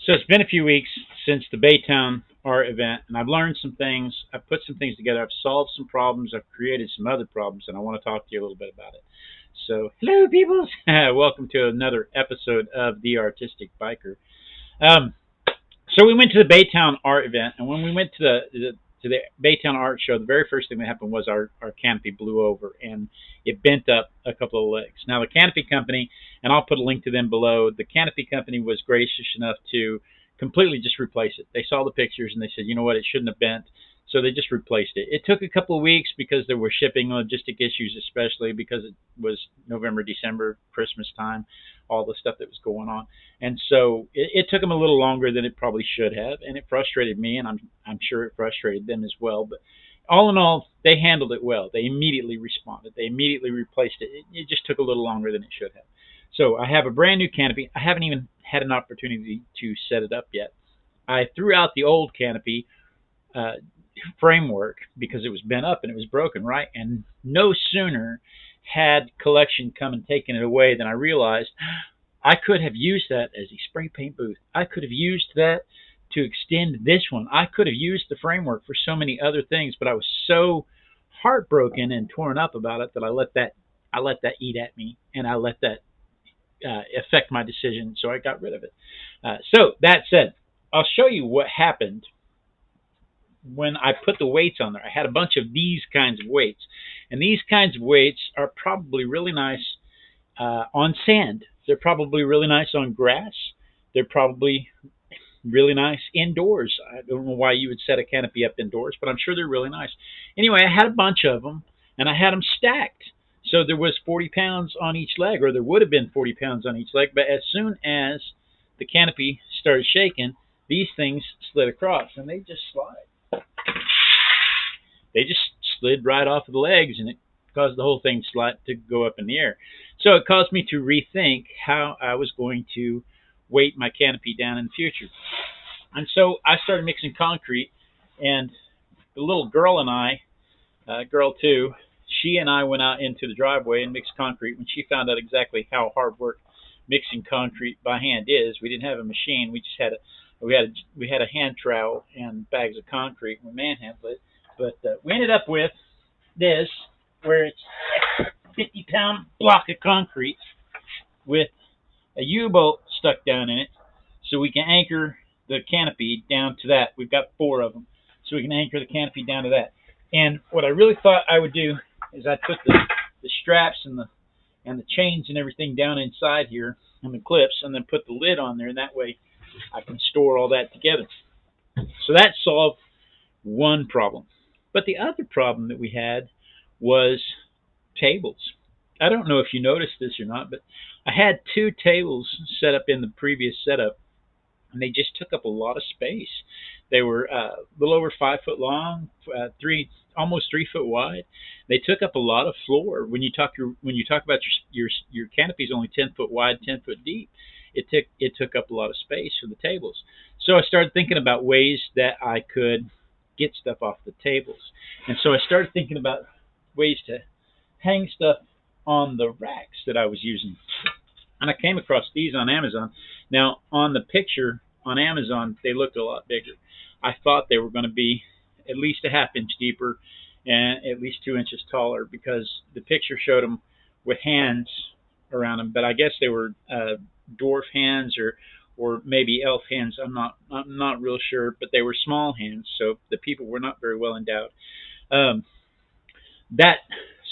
So it's been a few weeks since the Baytown art event, and I've learned some things. I've put some things together. I've solved some problems. I've created some other problems, and I want to talk to you a little bit about it. So, hello, peoples. Welcome to another episode of The Artistic Biker. Um, so we went to the Baytown art event, and when we went to the Baytown art show, the very first thing that happened was our canopy blew over and it bent up a couple of legs. Now the canopy company, and I'll put a link to them below. The canopy company was gracious enough to completely just replace it. They saw the pictures and they said, you know what, it shouldn't have bent. So they just replaced it. It took a couple of weeks because there were shipping logistic issues, especially because it was November, December, Christmas time, all the stuff that was going on. And so it took them a little longer than it probably should have, and it frustrated me, and I'm sure it frustrated them as well. But all in all, they handled it well. They immediately responded. They immediately replaced it. It just took a little longer than it should have. So I have a brand new canopy. I haven't even had an opportunity to set it up yet. I threw out the old canopy uh, framework because it was bent up and it was broken, right? And no sooner had collection come and taken it away than I realized I could have used that as a spray paint booth. I could have used that to extend this one. I could have used the framework for so many other things, but I was so heartbroken and torn up about it that I let that eat at me, and I let that affect my decision. So I got rid of it. So that said, I'll show you what happened when I put the weights on there. I had a bunch of these kinds of weights, and these kinds of weights are probably really nice on sand. They're probably really nice on grass. They're probably really nice indoors. I don't know why you would set a canopy up indoors, but I'm sure they're really nice. Anyway, I had a bunch of them, and I had them stacked. So there was 40 pounds on each leg, or there would have been 40 pounds on each leg. But as soon as the canopy started shaking, these things slid across, and they just slide. They just slid right off of the legs, and it caused the whole thing to go up in the air. So it caused me to rethink how I was going to weight my canopy down in the future. And so I started mixing concrete, and the little girl and I, girl two, she and I went out into the driveway and mixed concrete. When she found out exactly how hard work mixing concrete by hand is, we didn't have a machine. We just had a hand trowel and bags of concrete, and we manhandled it. But we ended up with this, where it's a 50-pound block of concrete with a U-boat stuck down in it, so we can anchor the canopy down to that. We've got 4 of them, so we can anchor the canopy down to that. And what I really thought I would do is I put the straps and the chains and everything down inside here and the clips, and then put the lid on there, and that way I can store all that together. So that solved one problem. But the other problem that we had was tables. I don't know if you noticed this or not, but I had 2 tables set up in the previous setup, and they just took up a lot of space. They were a little over 5 foot long, almost 3 foot wide. They took up a lot of floor. When you talk about your canopy is only 10 foot wide, 10 foot deep, it took up a lot of space for the tables. So I started thinking about ways that I could get stuff off the tables, and so I started thinking about ways to hang stuff on the racks that I was using. And I came across these on Amazon. Now, on the picture on Amazon, they looked a lot bigger. I thought they were going to be at least a half-inch deeper and at least 2 inches taller, because the picture showed them with hands around them. But I guess they were dwarf hands or maybe elf hands. I'm not real sure, but they were small hands, so the people were not very well endowed. That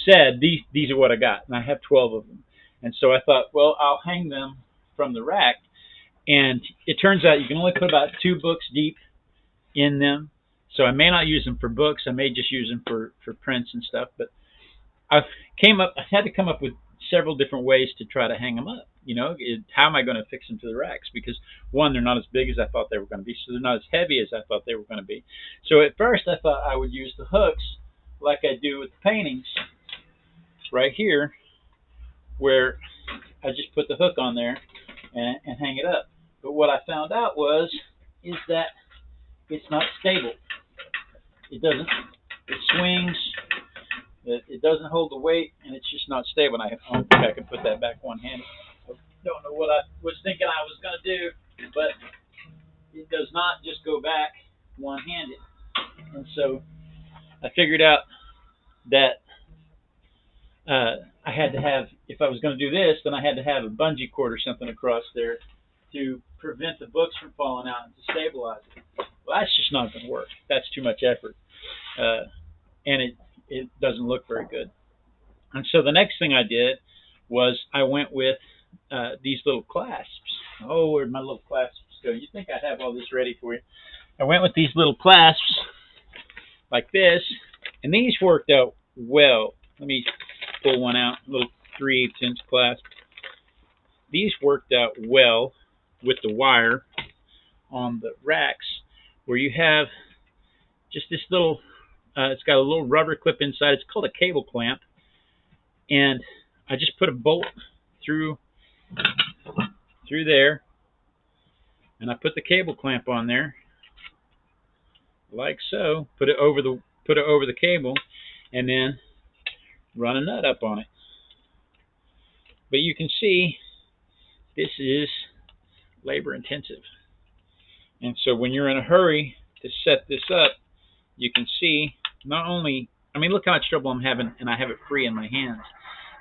said, these are what I got, and I have 12 of them. And so I thought, well, I'll hang them from the rack. And it turns out you can only put about 2 books deep in them. So I may not use them for books. I may just use them for prints and stuff. But I had to come up with several different ways to try to hang them up. How am I going to fix them to the racks? Because one, they're not as big as I thought they were going to be, so they're not as heavy as I thought they were going to be. So at first I thought I would use the hooks like I do with the paintings right here, where I just put the hook on there and hang it up. But what I found out is that it's not stable. It doesn't. It swings. It doesn't hold the weight, and it's just not stable. And I don't think I can put that back one-handed. I don't know what I was thinking I was going to do, but it does not just go back one-handed. And so I figured out that I had to have, if I was going to do this, then I had to have a bungee cord or something across there to prevent the books from falling out and to stabilize it. Well, that's just not going to work. That's too much effort, and it doesn't look very good. And so the next thing I did was I went with these little clasps. Oh, where'd my little clasps go? You think I'd have all this ready for you? I went with these little clasps like this, and these worked out well. Let me pull one out, a little 3/8" clasp. These worked out well with the wire on the racks, where you have just this little, it's got a little rubber clip inside. It's called a cable clamp, and I just put a bolt through there, and I put the cable clamp on there, like so. Put it over the cable, and then run a nut up on it. But you can see this is labor intensive. And so when you're in a hurry to set this up, you can see not only, I mean, look how much trouble I'm having, and I have it free in my hands.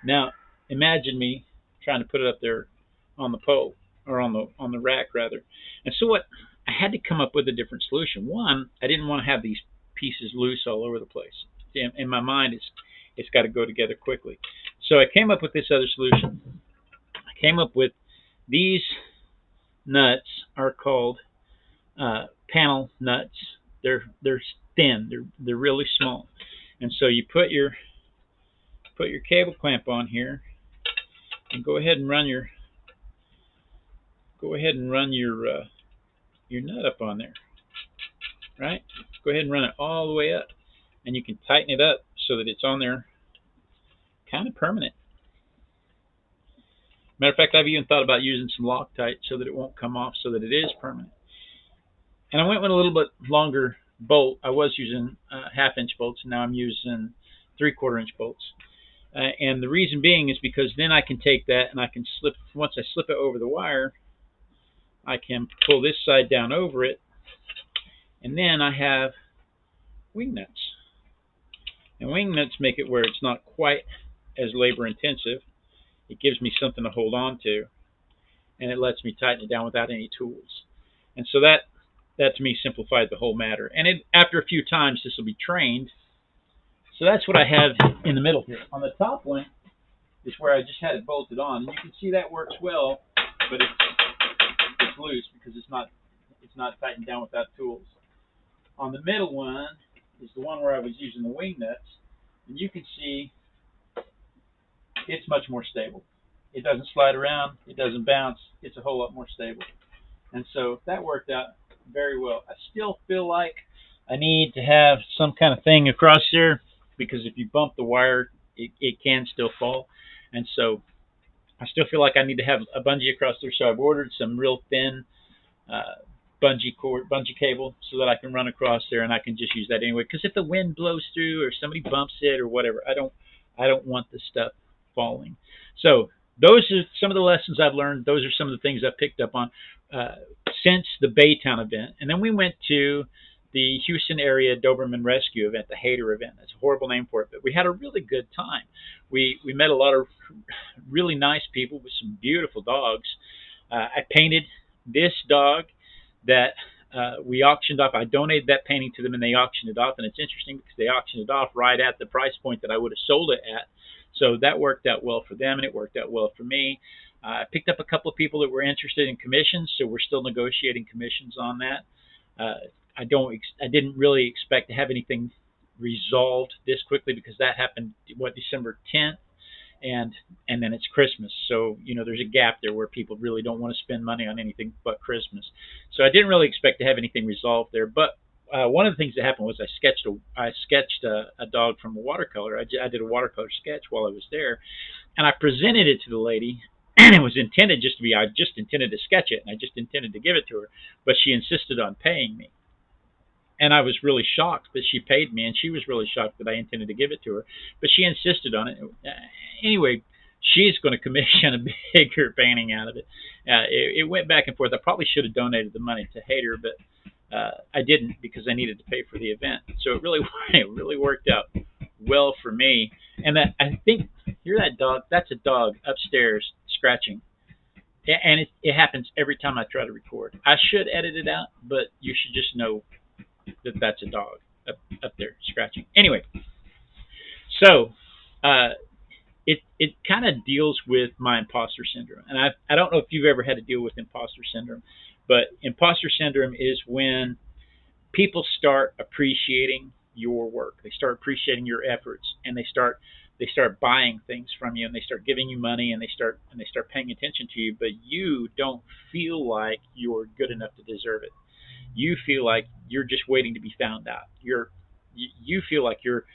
Now, imagine me trying to put it up there on the pole, or on the rack rather. And so what, I had to come up with a different solution. One, I didn't want to have these pieces loose all over the place. In my mind, it's got to go together quickly. So I came up with this other solution. I came up with these nuts are called panel nuts. They're thin. They're really small. And so you put your cable clamp on here, and go ahead and run your your nut up on there. Right? Go ahead and run it all the way up, and you can tighten it up so that it's on there kind of permanent. Matter of fact, I've even thought about using some Loctite so that it won't come off, so that it is permanent. And I went with a little bit longer bolt. I was using 1/2" bolts, and now I'm using 3/4" bolts. And the reason being is because then I can take that and I can slip, once I slip it over the wire, I can pull this side down over it, and then I have wing nuts. And wing nuts make it where it's not quite as labor intensive. It gives me something to hold on to, and it lets me tighten it down without any tools. And so that to me simplified the whole matter. And after a few times, this will be trained. So that's what I have in the middle here. On the top one is where I just had it bolted on. And you can see that works well, but it's loose because it's not tightened down without tools. On the middle one is the one where I was using the wing nuts, and you can see it's much more stable. It doesn't slide around. It doesn't bounce. It's a whole lot more stable. And so that worked out very well. I still feel like I need to have some kind of thing across there, because if you bump the wire, it can still fall. And so I still feel like I need to have a bungee across there. So I've ordered some real thin bungee cable, so that I can run across there, and I can just use that anyway. Because if the wind blows through, or somebody bumps it, or whatever, I don't want the stuff falling. So those are some of the lessons I've learned. Those are some of the things I've picked up on since the Baytown event. And then we went to the Houston area Doberman Rescue event, the HADR event. That's a horrible name for it, but we had a really good time. We met a lot of really nice people with some beautiful dogs. I painted this dog that we auctioned off. I donated that painting to them, and they auctioned it off. And it's interesting because they auctioned it off right at the price point that I would have sold it at. So that worked out well for them, and it worked out well for me. I picked up a couple of people that were interested in commissions, so we're still negotiating commissions on that. I didn't really expect to have anything resolved this quickly, because that happened December 10th, and then it's Christmas. So there's a gap there where people really don't want to spend money on anything but Christmas. So I didn't really expect to have anything resolved there, but one of the things that happened was I sketched a dog from a watercolor. I did a watercolor sketch while I was there, and I presented it to the lady, and it was intended just to be, I just intended to sketch it, and I just intended to give it to her, but she insisted on paying me. And I was really shocked that she paid me, and she was really shocked that I intended to give it to her, but she insisted on it. Anyway, she's going to commission a bigger painting out of it. It went back and forth. I probably should have donated the money to HADR, but I didn't because I needed to pay for the event. So it really it really worked out well for me. And that I think hear that dog? That's a dog upstairs scratching. And it happens every time I try to record. I should edit it out, but you should just know that that's a dog up there scratching. Anyway, so uh, it kind of deals with my imposter syndrome, and I don't know if you've ever had to deal with imposter syndrome, but imposter syndrome is when people start appreciating your work. They start appreciating your efforts, and they start buying things from you, and they start giving you money, and they start paying attention to you, but you don't feel like you're good enough to deserve it. You feel like you're just waiting to be found out. You feel like you're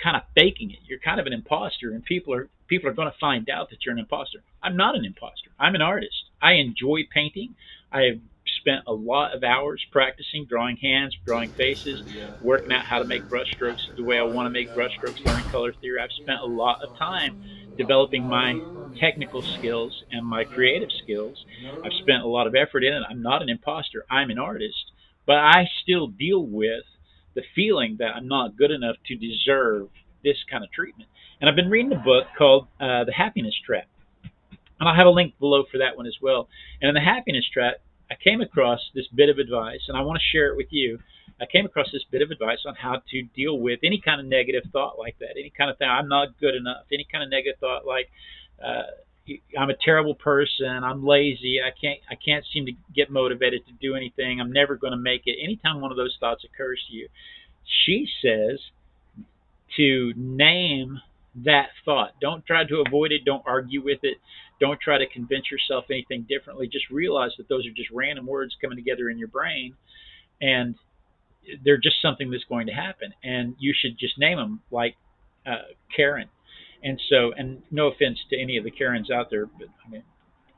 kind of faking it. You're kind of an imposter, and people are going to find out that you're an imposter. I'm not an imposter. I'm an artist. I enjoy painting. I have spent a lot of hours practicing drawing hands, drawing faces, working out how to make brush strokes the way I want to make brush strokes, learning color theory. I've spent a lot of time developing my technical skills and my creative skills. I've spent a lot of effort in it. I'm not an imposter. I'm an artist, but I still deal with the feeling that I'm not good enough to deserve this kind of treatment. And I've been reading a book called The Happiness Trap, and I'll have a link below for that one as well. And in The Happiness Trap, I came across this bit of advice, and I want to share it with you. I came across this bit of advice on how to deal with any kind of negative thought like that, any kind of thing, I'm not good enough, any kind of negative thought like, uh, I'm a terrible person, I'm lazy, I can't seem to get motivated to do anything, I'm never going to make it. Anytime one of those thoughts occurs to you, she says to name that thought. Don't try to avoid it. Don't argue with it. Don't try to convince yourself anything differently. Just realize that those are just random words coming together in your brain, and they're just something that's going to happen. And you should just name them, like Karen. And so, and no offense to any of the Karens out there, but I mean,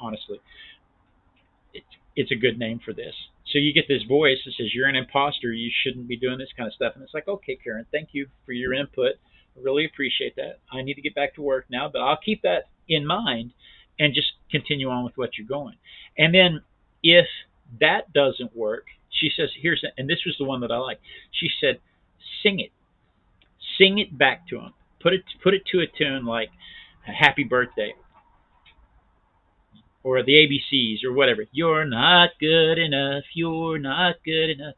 honestly, it, it's a good name for this. So you get this voice that says you're an imposter. You shouldn't be doing this kind of stuff. And it's like, okay, Karen, thank you for your input. I really appreciate that. I need to get back to work now, but I'll keep that in mind and just continue on with what you're going. And then if that doesn't work, she says, here's, and this was the one that I like. She said, sing it, sing it back to him. Put it to a tune like "Happy Birthday" or the ABCs or whatever. You're not good enough. You're not good enough.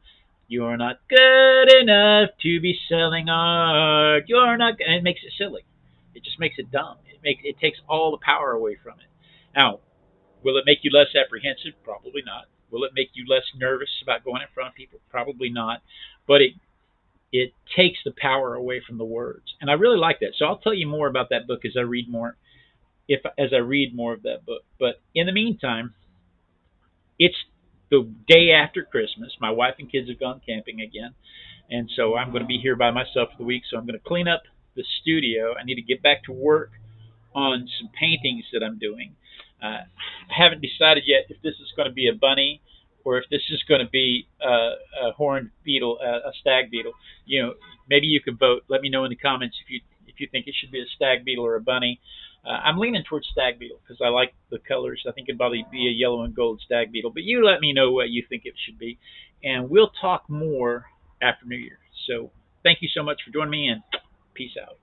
You're not good enough to be selling art. You're not. And it makes it silly. It just makes it dumb. It takes all the power away from it. Now, will it make you less apprehensive? Probably not. Will it make you less nervous about going in front of people? Probably not. But it takes the power away from the words, and I really like that. So I'll tell you more about that book as I read more. If as I read more of that book. But in the meantime, it's the day after Christmas. My wife and kids have gone camping again, and so I'm going to be here by myself for the week. So I'm going to clean up the studio. I need to get back to work on some paintings that I'm doing. I haven't decided yet if this is going to be a bunny or if this is going to be a horned beetle, a stag beetle. You know, maybe you could vote. Let me know in the comments if you think it should be a stag beetle or a bunny. I'm leaning towards stag beetle because I like the colors. I think it'd probably be a yellow and gold stag beetle. But you let me know what you think it should be, and we'll talk more after New Year. So thank you so much for joining me, and peace out.